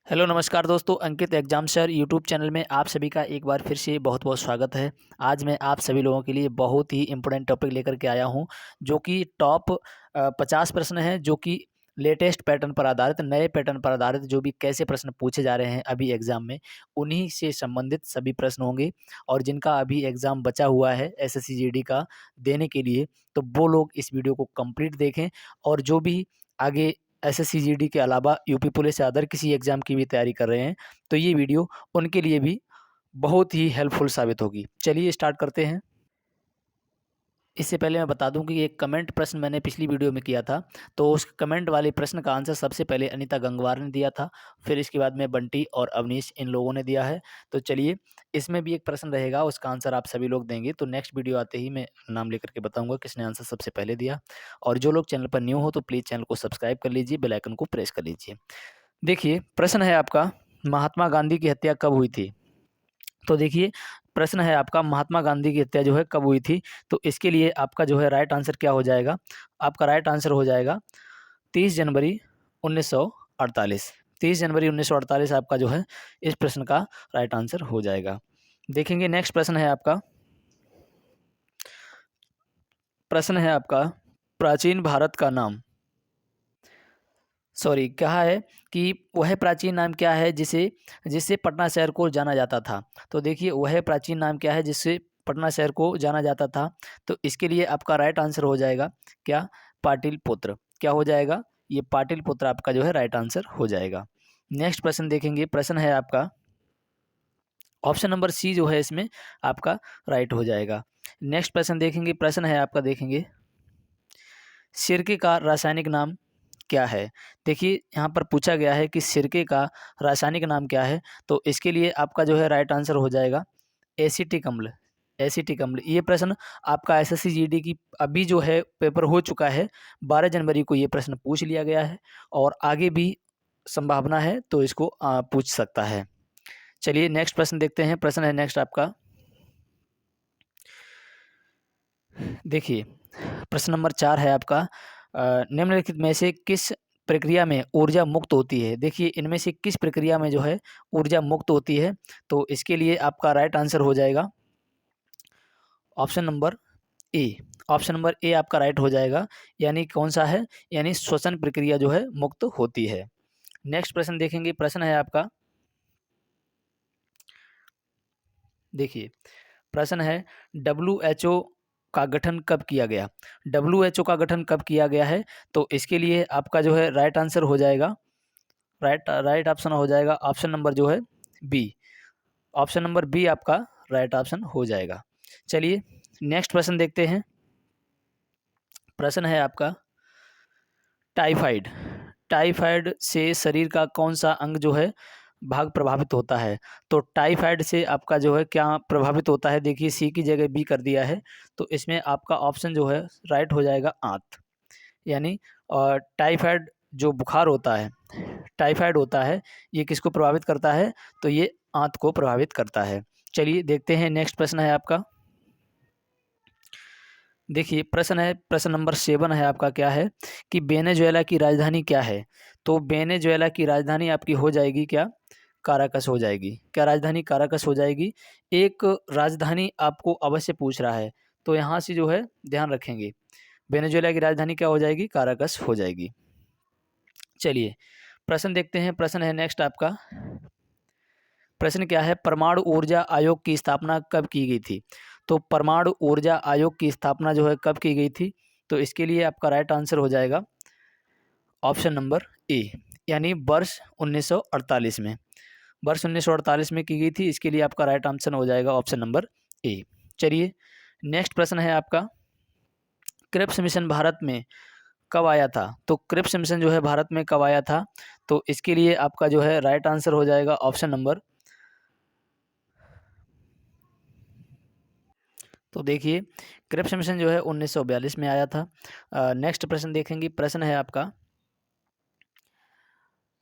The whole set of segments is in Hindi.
हेलो नमस्कार दोस्तों, अंकित एग्जाम सर यूट्यूब चैनल में आप सभी का एक बार फिर से बहुत बहुत स्वागत है। आज मैं आप सभी लोगों के लिए बहुत ही इम्पोर्टेंट टॉपिक लेकर के आया हूं, जो कि टॉप 50 प्रश्न हैं, जो कि लेटेस्ट पैटर्न पर आधारित, नए पैटर्न पर आधारित जो भी कैसे प्रश्न पूछे जा रहे हैं अभी एग्ज़ाम में, उन्हीं से संबंधित सभी प्रश्न होंगे। और जिनका अभी एग्ज़ाम बचा हुआ है एसएससी जीडी का देने के लिए, तो वो लोग इस वीडियो को कंप्लीट देखें। और जो भी आगे एसएससी जीडी के अलावा यूपी पुलिस या अदर किसी एग्ज़ाम की भी तैयारी कर रहे हैं, तो ये वीडियो उनके लिए भी बहुत ही हेल्पफुल साबित होगी। चलिए स्टार्ट करते हैं। इससे पहले मैं बता दूं कि एक कमेंट प्रश्न मैंने पिछली वीडियो में किया था, तो उस कमेंट वाले प्रश्न का आंसर सबसे पहले अनीता गंगवार ने दिया था, फिर इसके बाद में बंटी और अवनीश इन लोगों ने दिया है। तो चलिए, इसमें भी एक प्रश्न रहेगा, उसका आंसर आप सभी लोग देंगे। तो नेक्स्ट वीडियो आते ही मैं नाम लेकर के बताऊंगा किसने आंसर सबसे पहले दिया। और जो लोग चैनल पर न्यू हो तो प्लीज़ चैनल को सब्सक्राइब कर लीजिए, बेल आइकन को प्रेस कर लीजिए। देखिए, प्रश्न है आपका, महात्मा गांधी की हत्या कब हुई थी? तो देखिए, प्रश्न है आपका, महात्मा गांधी की हत्या जो है कब हुई थी? तो इसके लिए आपका जो है राइट आंसर क्या हो जाएगा? आपका राइट आंसर हो जाएगा 30 जनवरी 1948। 30 जनवरी 1948 आपका जो है इस प्रश्न का राइट आंसर हो जाएगा। देखेंगे, नेक्स्ट प्रश्न है आपका। प्रश्न है आपका, प्राचीन भारत का नाम, सॉरी, कहा है कि वह प्राचीन नाम क्या है जिसे जिससे पटना शहर को जाना जाता था? तो देखिए, वह प्राचीन नाम क्या है जिससे पटना शहर को जाना जाता था? तो इसके लिए आपका राइट आंसर हो जाएगा क्या? पाटिलपुत्र। क्या हो जाएगा? ये पाटिलपुत्र आपका जो है राइट आंसर हो जाएगा। नेक्स्ट प्रश्न देखेंगे, प्रश्न है आपका, ऑप्शन नंबर सी जो है इसमें आपका राइट हो जाएगा। नेक्स्ट प्रश्न देखेंगे, प्रश्न है आपका, देखेंगे, सिरके का रासायनिक नाम क्या है? देखिए, यहाँ पर पूछा गया है कि सिरके का रासायनिक नाम क्या है? तो इसके लिए आपका जो है राइट आंसर हो जाएगा एसिटिक अम्ल। एसिटिक अम्ल। ये प्रश्न आपका एसएससी जीडी की अभी जो है पेपर हो चुका है, 12 जनवरी को ये प्रश्न पूछ लिया गया है, और आगे भी संभावना है तो इसको पूछ सकता है। चलिए नेक्स्ट प्रश्न देखते हैं। प्रश्न है नेक्स्ट आपका, देखिए, प्रश्न नंबर 4 है आपका, निम्नलिखित में से किस प्रक्रिया में ऊर्जा मुक्त होती है? देखिए, इनमें से किस प्रक्रिया में जो है ऊर्जा मुक्त होती है? तो इसके लिए आपका राइट आंसर हो जाएगा option number A. Option number A आपका राइट हो जाएगा। यानी कौन सा है? यानी श्वसन प्रक्रिया जो है मुक्त होती है। नेक्स्ट प्रश्न देखेंगे, प्रश्न है आपका, देखिए, प्रश्न है, डब्ल्यूएचओ का गठन कब किया गया? डब्ल्यूएचओ का गठन कब किया गया है? तो इसके लिए आपका जो है राइट आंसर हो जाएगा, राइट राइट ऑप्शन हो जाएगा ऑप्शन नंबर जो है बी। ऑप्शन नंबर बी आपका राइट ऑप्शन हो जाएगा। चलिए नेक्स्ट प्रश्न देखते हैं। प्रश्न है आपका, टाइफाइड। टाइफाइड से शरीर का कौन सा अंग जो है भाग प्रभावित होता है? तो टाइफाइड से आपका जो है क्या प्रभावित होता है? देखिए, सी की जगह बी कर दिया है, तो इसमें आपका ऑप्शन जो है राइट हो जाएगा आंत। यानी टाइफाइड जो बुखार होता है, टाइफाइड होता है, ये किसको प्रभावित करता है? तो ये आंत को प्रभावित करता है। चलिए देखते हैं, नेक्स्ट प्रश्न है आपका, देखिए, प्रश्न है, प्रश्न नंबर 7 है आपका, क्या है कि वेनेजुएला की राजधानी क्या है? तो वेनेजुएला की राजधानी आपकी हो जाएगी क्या? काराकस हो जाएगी। क्या राजधानी काराकस हो जाएगी? एक राजधानी आपको अवश्य पूछ रहा है, तो यहाँ से जो है ध्यान रखेंगे, वेनेजुएला की राजधानी क्या हो जाएगी? काराकस हो जाएगी। चलिए प्रश्न देखते हैं। प्रश्न है नेक्स्ट आपका, प्रश्न क्या है, परमाणु ऊर्जा आयोग की स्थापना कब की गई थी? तो परमाणु ऊर्जा आयोग की स्थापना जो है कब की गई थी? तो इसके लिए आपका राइट आंसर हो जाएगा ऑप्शन नंबर ए, यानी वर्ष 1948 में। वर्ष 1948 में की गई थी। इसके लिए आपका राइट आंसर हो जाएगा ऑप्शन नंबर ए। चलिए नेक्स्ट प्रश्न है आपका, क्रिप्स मिशन भारत में कब आया था? तो क्रिप्स मिशन जो है भारत में कब आया था? तो इसके लिए आपका जो है राइट आंसर हो जाएगा ऑप्शन नंबर, तो देखिए, क्रिप्स मिशन जो है 1942 में आया था। नेक्स्ट प्रश्न देखेंगे। प्रश्न है आपका,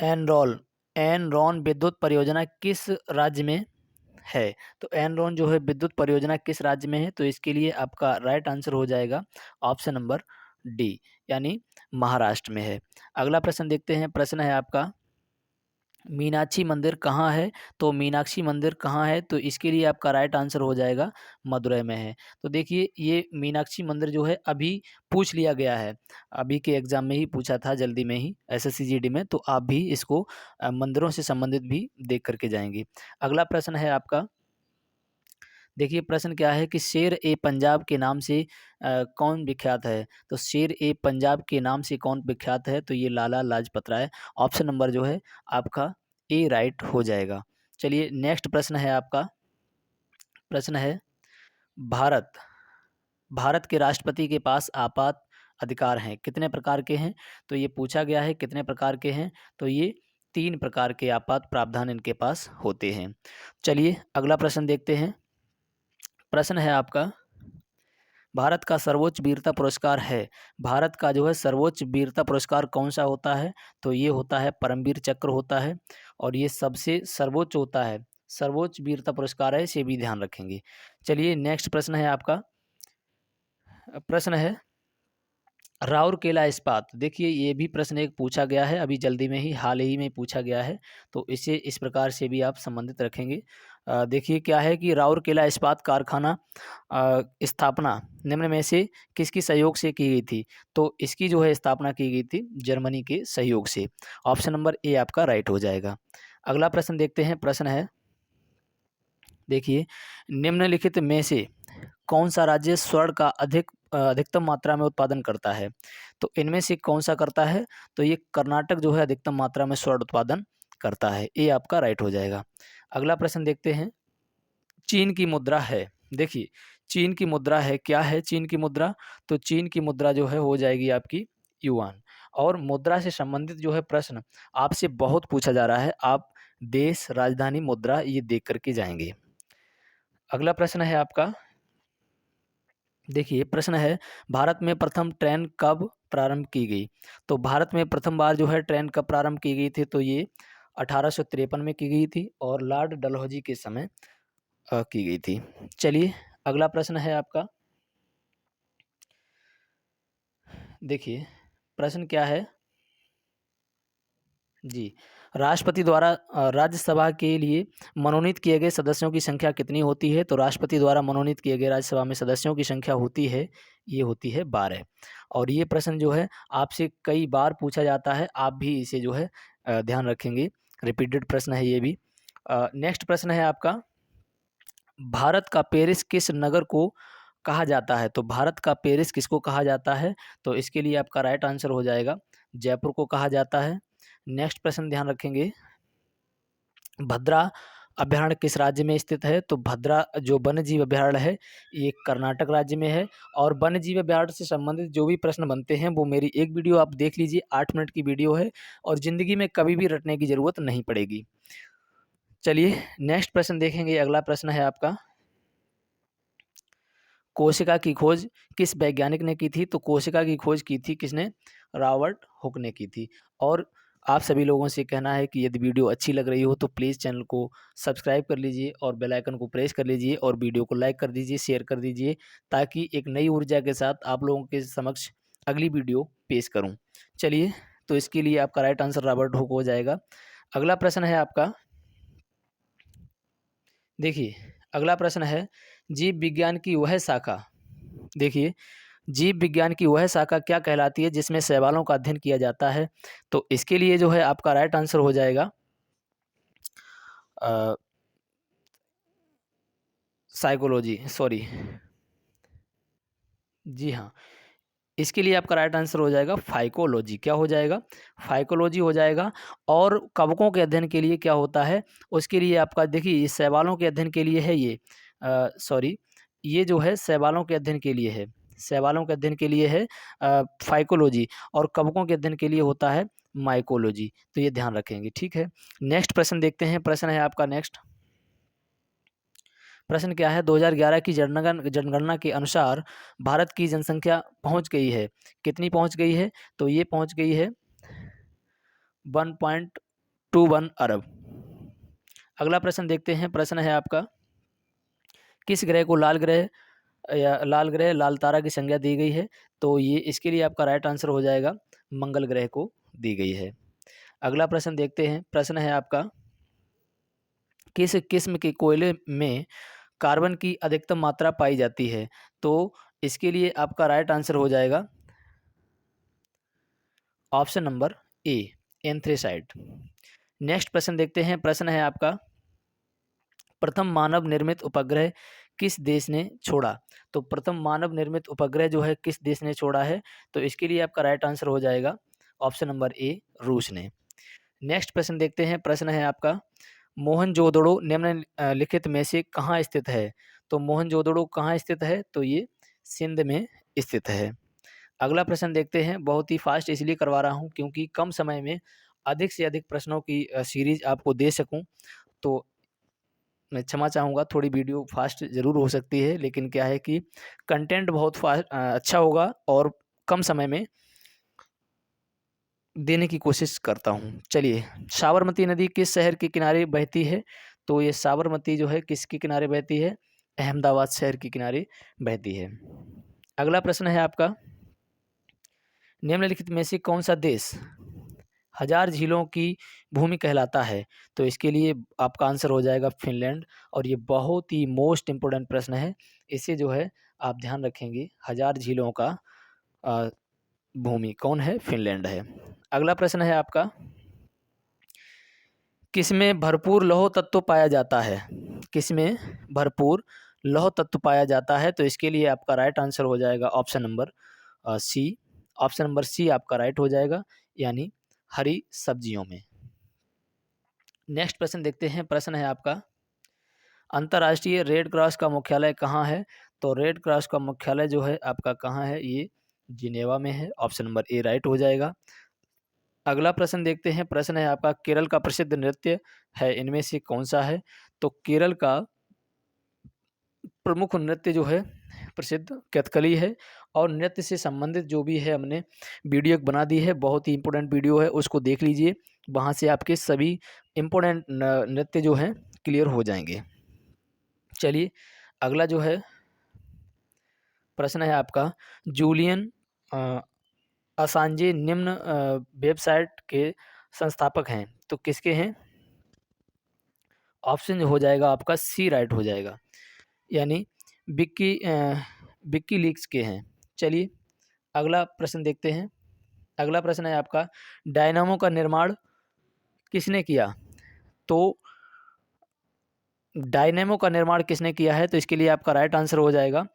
एनरॉन एनरॉन विद्युत परियोजना किस राज्य में है? तो एनरॉन जो है विद्युत परियोजना किस राज्य में है? तो इसके लिए आपका राइट आंसर हो जाएगा ऑप्शन नंबर डी, यानी महाराष्ट्र में है। अगला प्रश्न देखते हैं। प्रश्न है आपका, मीनाक्षी मंदिर कहाँ है? तो मीनाक्षी मंदिर कहाँ है? तो इसके लिए आपका राइट आंसर हो जाएगा मदुरै में है। तो देखिए ये मीनाक्षी मंदिर जो है अभी पूछ लिया गया है। अभी के एग्ज़ाम में ही पूछा था जल्दी में ही एसएससी जीडी में, तो आप भी इसको मंदिरों से संबंधित भी देख कर के जाएँगे। अगला प्रश्न है आपका, देखिए प्रश्न क्या है कि शेर ए पंजाब के नाम से कौन विख्यात है? तो शेर ए पंजाब के नाम से कौन विख्यात है? तो ये लाला लाजपत राय। ऑप्शन नंबर जो है आपका ए राइट हो जाएगा। चलिए नेक्स्ट प्रश्न है आपका, प्रश्न है भारत भारत के राष्ट्रपति के पास आपात अधिकार हैं, कितने प्रकार के हैं? तो ये पूछा गया है कितने प्रकार के हैं? तो ये 3 प्रकार के आपात प्रावधान इनके पास होते हैं। चलिए अगला प्रश्न देखते हैं। प्रश्न है आपका, भारत का सर्वोच्च वीरता पुरस्कार है, भारत का जो है सर्वोच्च वीरता पुरस्कार कौन सा होता है? तो ये होता है परमवीर चक्र होता है, और ये सबसे सर्वोच्च होता है, सर्वोच्च वीरता पुरस्कार है, इसे भी ध्यान रखेंगे। चलिए नेक्स्ट प्रश्न है आपका, प्रश्न है राउरकेला इस्पात। देखिए ये भी प्रश्न एक पूछा गया है, अभी जल्दी में ही हाल ही में पूछा गया है, तो इसे इस प्रकार से भी आप संबंधित रखेंगे। देखिए क्या है कि राउरकेला इस्पात कारखाना स्थापना निम्न में से किसकी सहयोग से की गई थी? तो इसकी जो है स्थापना की गई थी जर्मनी के सहयोग से। ऑप्शन नंबर ए आपका राइट हो जाएगा। अगला प्रश्न देखते हैं, प्रश्न है देखिए निम्नलिखित में से कौन सा राज्य स्वर्ण का अधिकतम मात्रा में उत्पादन करता है? तो इनमें से कौन सा करता है? तो ये कर्नाटक जो है अधिकतम मात्रा में स्वर्ण उत्पादन करता है, ये आपका राइट हो जाएगा। अगला प्रश्न देखते हैं, चीन की मुद्रा है, देखिए चीन की मुद्रा है, क्या है चीन की मुद्रा? तो चीन की मुद्रा जो है हो जाएगी आपकी युआन। और मुद्रा से संबंधित जो है प्रश्न आपसे बहुत पूछा जा रहा है, आप देश राजधानी मुद्रा ये देख करके जाएंगे। अगला प्रश्न है आपका, देखिए प्रश्न है भारत में प्रथम ट्रेन कब प्रारंभ की गई? तो भारत में प्रथम बार जो है ट्रेन कब प्रारंभ की गई थी? तो ये 1853 में की गई थी और लॉर्ड डलहौजी के समय की गई थी। चलिए अगला प्रश्न है आपका, देखिए प्रश्न क्या है जी, राष्ट्रपति द्वारा राज्यसभा के लिए मनोनीत किए गए सदस्यों की संख्या कितनी होती है? तो राष्ट्रपति द्वारा मनोनीत किए गए राज्यसभा में सदस्यों की संख्या होती है, ये होती है 12। और ये प्रश्न जो है आपसे कई बार पूछा जाता है, आप भी इसे जो है ध्यान रखेंगे, रिपीटेड प्रश्न है ये भी। नेक्स्ट प्रश्न है आपका, भारत का पेरिस किस नगर को कहा जाता है? तो भारत का पेरिस किसको कहा जाता है? तो इसके लिए आपका राइट आंसर हो जाएगा जयपुर को कहा जाता है। नेक्स्ट प्रश्न ध्यान रखेंगे, भद्रा अभयारण्य किस राज्य में स्थित है? तो भद्रा जो वन्य जीव अभयारण्य है ये कर्नाटक राज्य में है। और वन्य जीव अभयारण्य से संबंधित जो भी प्रश्न बनते हैं वो मेरी एक वीडियो आप देख लीजिए, 8 मिनट की वीडियो है और ज़िंदगी में कभी भी रटने की ज़रूरत नहीं पड़ेगी। चलिए नेक्स्ट प्रश्न देखेंगे, अगला प्रश्न है आपका, कोशिका की खोज किस वैज्ञानिक ने की थी? तो कोशिका की खोज की थी किसने? रॉबर्ट हुक ने की थी। और आप सभी लोगों से कहना है कि यदि वीडियो अच्छी लग रही हो तो प्लीज़ चैनल को सब्सक्राइब कर लीजिए और बेल आइकन को प्रेस कर लीजिए और वीडियो को लाइक कर दीजिए, शेयर कर दीजिए, ताकि एक नई ऊर्जा के साथ आप लोगों के समक्ष अगली वीडियो पेश करूँ। चलिए तो इसके लिए आपका राइट आंसर रॉबर्ट हुक हो जाएगा। अगला प्रश्न है आपका, देखिए अगला प्रश्न है जीव विज्ञान की वह शाखा, देखिए जीव विज्ञान की वह शाखा क्या कहलाती है जिसमें शैवालों का अध्ययन किया जाता है? तो इसके लिए जो है आपका राइट आंसर हो जाएगा साइकोलॉजी, सॉरी, जी हाँ, इसके लिए आपका राइट आंसर हो जाएगा फाइकोलॉजी। क्या हो जाएगा? फाइकोलॉजी हो जाएगा। और कवकों के अध्ययन के लिए क्या होता है? उसके लिए आपका देखिए इस शैवालों के अध्ययन के लिए है ये, सॉरी, ये जो है शैवालों के अध्ययन के लिए है, शैवालों के अध्ययन के लिए है फाइकोलॉजी, और कवकों के अध्ययन के लिए होता है माइकोलॉजी। तो ये ध्यान रखेंगे, ठीक है। नेक्स्ट प्रश्न देखते हैं, प्रश्न है आपका नेक्स्ट, प्रश्न क्या है, 2011 की जनगणना के अनुसार भारत की जनसंख्या पहुंच गई है, कितनी पहुंच गई है? तो ये पहुंच गई है 1.21 अरब। अगला प्रश्न देखते हैं, प्रश्न है आपका, किस ग्रह को लाल ग्रह या लाल ग्रह लाल तारा की संज्ञा दी गई है? तो ये इसके लिए आपका राइट आंसर हो जाएगा मंगल ग्रह को दी गई है। अगला प्रश्न देखते हैं। प्रश्न है आपका, किस किस्म के कोयले में कार्बन की अधिकतम मात्रा पाई जाती है? तो इसके लिए आपका राइट आंसर हो जाएगा option number A, anthracite. Next प्रश्न देखते हैं। प्रश्न है आपका, प्रथम मानव निर्मित उपग्रह किस देश ने छोड़ा? तो प्रथम मानव निर्मित उपग्रह जो है किस देश ने छोड़ा है? तो इसके लिए आपका राइट आंसर हो जाएगा ऑप्शन नंबर ए, रूस ने। नेक्स्ट प्रश्न देखते हैं। प्रश्न है आपका, मोहनजोदड़ो निम्नलिखित में से कहाँ स्थित है? तो मोहनजोदड़ो कहाँ स्थित है? तो ये सिंध में स्थित है। अगला प्रश्न देखते हैं। बहुत ही फास्ट इसलिए करवा रहा हूँ क्योंकि कम समय में अधिक से अधिक प्रश्नों की सीरीज आपको दे सकूँ। तो मैं क्षमा चाहूँगा, थोड़ी वीडियो फास्ट ज़रूर हो सकती है, लेकिन क्या है कि कंटेंट बहुत अच्छा होगा और कम समय में देने की कोशिश करता हूँ। चलिए, साबरमती नदी किस शहर के किनारे बहती है? तो ये साबरमती जो है किसके किनारे बहती है? अहमदाबाद शहर के किनारे बहती है। अगला प्रश्न है आपका, निम्नलिखित में से कौन सा देश हजार झीलों की भूमि कहलाता है? तो इसके लिए आपका आंसर हो जाएगा फिनलैंड। और ये बहुत ही मोस्ट इम्पोर्टेंट प्रश्न है, इसे जो है आप ध्यान रखेंगे। हजार झीलों का भूमि कौन है? फिनलैंड है। अगला प्रश्न है आपका, किसमें भरपूर लौह तत्व पाया जाता है? किसमें भरपूर लौह तत्व पाया जाता है? तो इसके लिए आपका राइट आंसर हो जाएगा option number C. Option number C आपका राइट हो जाएगा, यानी हरी सब्जियों में। नेक्स्ट प्रश्न देखते हैं। प्रश्न है आपका, अंतर्राष्ट्रीय रेड क्रॉस का मुख्यालय कहाँ है? तो रेड क्रॉस का मुख्यालय जो है आपका कहाँ है? ये जिनेवा में है। ऑप्शन नंबर ए राइट हो जाएगा। अगला प्रश्न देखते हैं। प्रश्न है आपका, केरल का प्रसिद्ध नृत्य है इनमें से कौन सा है? तो केरल का प्रमुख नृत्य जो है प्रसिद्ध कथकली है। और नृत्य से संबंधित जो भी है हमने वीडियो बना दी है, बहुत ही इंपॉर्टेंट वीडियो है, उसको देख लीजिए। वहाँ से आपके सभी इम्पोर्टेंट नृत्य जो हैं क्लियर हो जाएंगे। चलिए, अगला जो है प्रश्न है आपका, जूलियन असांजे निम्न वेबसाइट के संस्थापक हैं, तो किसके हैं? ऑप्शन हो जाएगा आपका सी राइट हो जाएगा, यानी विक्की लीक्स के हैं। चलिए, अगला प्रश्न देखते हैं। अगला प्रश्न है आपका, डायनामो का निर्माण किसने किया? तो डायनेमो का निर्माण किसने किया है? तो इसके लिए आपका राइट आंसर हो जाएगा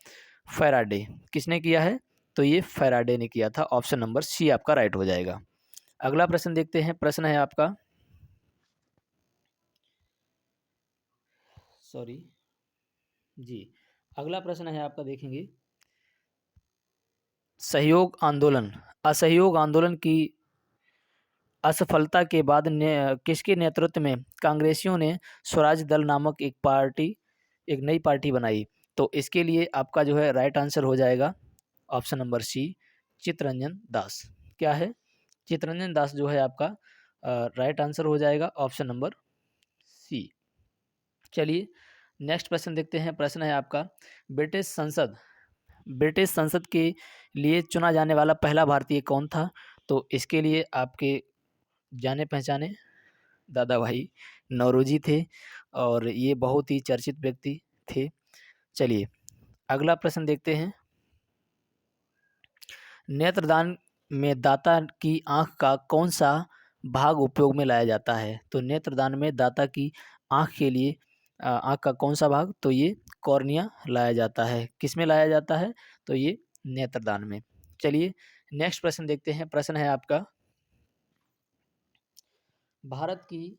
फैराडे। किसने किया है? तो ये फैराडे ने किया था। ऑप्शन नंबर सी आपका राइट हो जाएगा। अगला प्रश्न देखते हैं। प्रश्न है आपका, सॉरी जी, अगला प्रश्न है आपका, देखेंगे, सहयोग आंदोलन असहयोग आंदोलन की असफलता के बाद किसके नेतृत्व में कांग्रेसियों ने स्वराज दल नामक एक नई पार्टी बनाई? तो इसके लिए आपका जो है राइट आंसर हो जाएगा ऑप्शन नंबर सी, चित्तरंजन दास। क्या है? चित्तरंजन दास जो है आपका राइट आंसर हो जाएगा ऑप्शन नंबर सी। चलिए, नेक्स्ट प्रश्न देखते हैं। प्रश्न है आपका, ब्रिटिश संसद के लिए चुना जाने वाला पहला भारतीय कौन था? तो इसके लिए आपके जाने पहचाने दादा भाई नौरोजी थे, और ये बहुत ही चर्चित व्यक्ति थे। चलिए, अगला प्रश्न देखते हैं। नेत्रदान में दाता की आंख का कौन सा भाग उपयोग में लाया जाता है? तो नेत्रदान में दाता की आंख के लिए आंख का कौन सा भाग? तो ये कॉर्निया लाया जाता है। किस में लाया जाता है? तो ये नेत्रदान में। चलिए, नेक्स्ट प्रश्न देखते हैं। प्रश्न है आपका, भारत की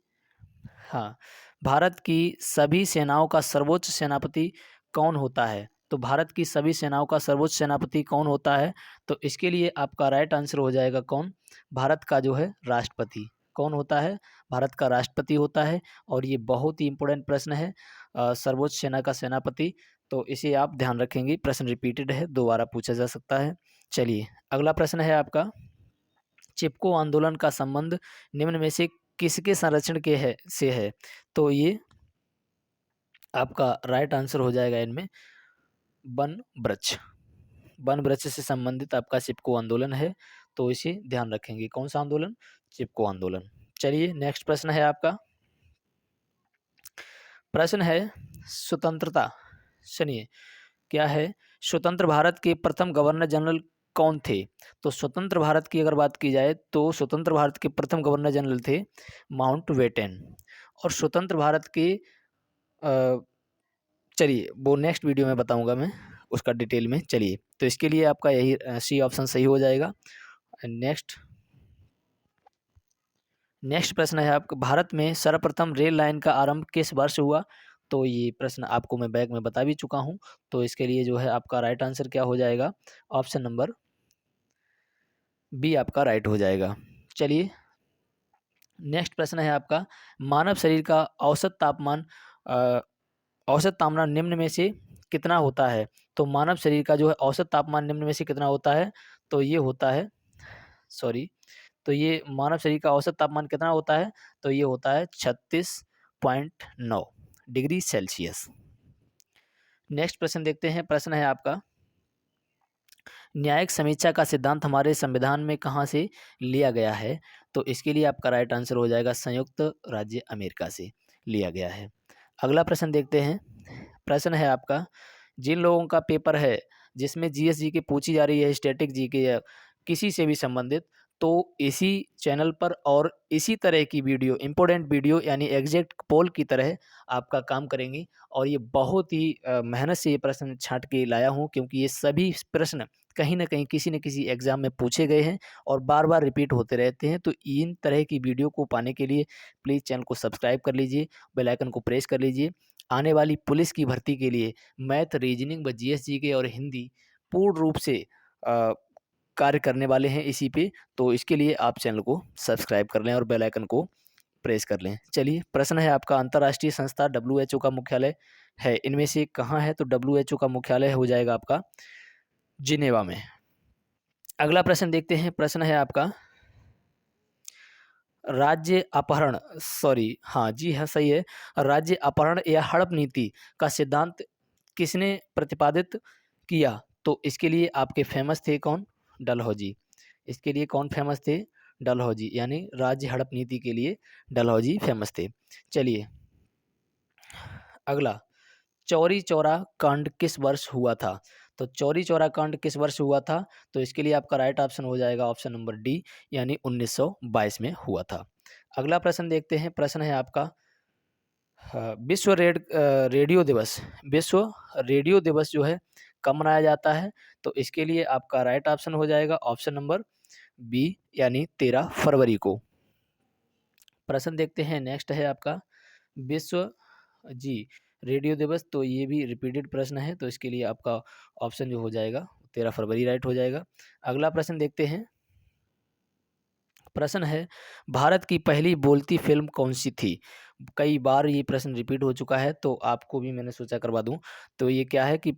हाँ भारत की सभी सेनाओं का सर्वोच्च सेनापति कौन होता है? तो भारत की सभी सेनाओं का सर्वोच्च सेनापति कौन होता है? तो इसके लिए आपका राइट आंसर हो जाएगा कौन? भारत का जो है राष्ट्रपति। कौन होता है? भारत का राष्ट्रपति होता है। और ये बहुत ही इंपॉर्टेंट प्रश्न है, सर्वोच्च सेना का सेनापति। तो इसे आप ध्यान रखेंगे, प्रश्न रिपीटेड है, दोबारा पूछा जा सकता है। चलिए, अगला प्रश्न है आपका, चिपको आंदोलन का संबंध निम्न में से किसके संरक्षण के से है? तो ये आपका राइट आंसर हो जाएगा इनमें वन वृक्ष। वन वृक्ष से संबंधित आपका चिपको आंदोलन है, तो इसे ध्यान रखेंगे। कौन सा आंदोलन? चिपको आंदोलन। चलिए नेक्स्ट प्रश्न है आपका। प्रश्न है स्वतंत्रता, सुनिए क्या है, स्वतंत्र भारत के प्रथम गवर्नर जनरल कौन थे? तो स्वतंत्र भारत की अगर बात की जाए तो स्वतंत्र भारत के प्रथम गवर्नर जनरल थे माउंटबेटन। और स्वतंत्र भारत के चलिए वो नेक्स्ट वीडियो में बताऊंगा मैं उसका डिटेल में। चलिए तो इसके लिए आपका यही सी ऑप्शन सही हो जाएगा। नेक्स्ट प्रश्न है आपका, भारत में सर्वप्रथम रेल लाइन का आरंभ किस वर्ष हुआ? तो ये प्रश्न आपको मैं बैक में बता भी चुका हूँ। तो इसके लिए जो है आपका राइट आंसर क्या हो जाएगा? ऑप्शन नंबर बी आपका राइट हो जाएगा। चलिए नेक्स्ट प्रश्न है आपका, मानव शरीर का औसत तापमान निम्न में से कितना होता है? तो मानव शरीर का जो है औसत तापमान निम्न में से कितना होता है? तो ये होता है, सॉरी, तो ये मानव शरीर का औसत तापमान कितना होता है? तो ये होता है 36.9 डिग्री सेल्सियस। नेक्स्ट प्रश्न देखते हैं। प्रश्न है आपका, न्यायिक समीक्षा का सिद्धांत हमारे संविधान में कहाँ से लिया गया है? तो इसके लिए आपका राइट आंसर हो जाएगा संयुक्त राज्य अमेरिका से लिया गया है। अगला प्रश्न देखते हैं। प्रश्न है आपका, जिन लोगों का पेपर है जिसमें जीएस की पूछी जा रही है, स्टैटिक जीके या किसी से भी संबंधित, तो इसी चैनल पर और इसी तरह की वीडियो, इंपॉर्टेंट वीडियो यानी एग्जैक्ट पोल की तरह आपका काम करेंगी। और ये बहुत ही मेहनत से ये प्रश्न छांट के लाया हूँ, क्योंकि ये सभी प्रश्न कहीं ना कहीं किसी न किसी एग्जाम में पूछे गए हैं और बार बार रिपीट होते रहते हैं। तो इन तरह की वीडियो को पाने के लिए प्लीज़ चैनल को सब्सक्राइब कर लीजिए, बेल आइकन को प्रेस कर लीजिए। आने वाली पुलिस की भर्ती के लिए मैथ, रीजनिंग व जीएस जीके और हिंदी पूर्ण रूप से कार्य करने वाले हैं इसी पे। तो इसके लिए आप चैनल को सब्सक्राइब कर लें और बेल आइकन को प्रेस कर लें। चलिए प्रश्न है आपका, अंतर्राष्ट्रीय संस्था डब्ल्यूएचओ का मुख्यालय है इनमें से कहाँ है? तो डब्ल्यूएचओ का मुख्यालय हो जाएगा आपका जिनेवा में। अगला प्रश्न देखते हैं। प्रश्न है आपका, राज्य अपहरण, सॉरी हाँ जी हाँ सही है, राज्य अपहरण या हड़प नीति का सिद्धांत किसने प्रतिपादित किया? तो इसके लिए आपके फेमस थे कौन? डलहौजी। इसके लिए कौन फेमस थे? डलहौजी, यानी राज्य हड़प नीति के लिए डलहौजी फेमस थे। चलिए अगला, चौरी चौरा कांड किस वर्ष हुआ था? तो चौरी चौरा कांड किस वर्ष हुआ था? तो इसके लिए आपका राइट ऑप्शन हो जाएगा ऑप्शन नंबर डी, यानी 1922 में हुआ था। अगला प्रश्न देखते हैं। प्रश्न है आपका, रेडियो दिवस, विश्व रेडियो दिवस जो है कब मनाया जाता है? तो इसके लिए आपका राइट ऑप्शन हो जाएगा ऑप्शन नंबर बी, यानी 13 फरवरी को। प्रश्न देखते हैं। नेक्स्ट है आपका, विश्व जी रेडियो दिवस, तो ये भी रिपीटेड प्रश्न है, तो इसके लिए आपका ऑप्शन जो हो जाएगा 13 फरवरी राइट हो जाएगा। अगला प्रश्न देखते हैं। प्रश्न है, भारत की पहली बोलती फिल्म कौन सी थी? कई बार ये प्रश्न रिपीट हो चुका है, तो आपको भी मैंने सोचा करवा दूं। तो ये क्या है कि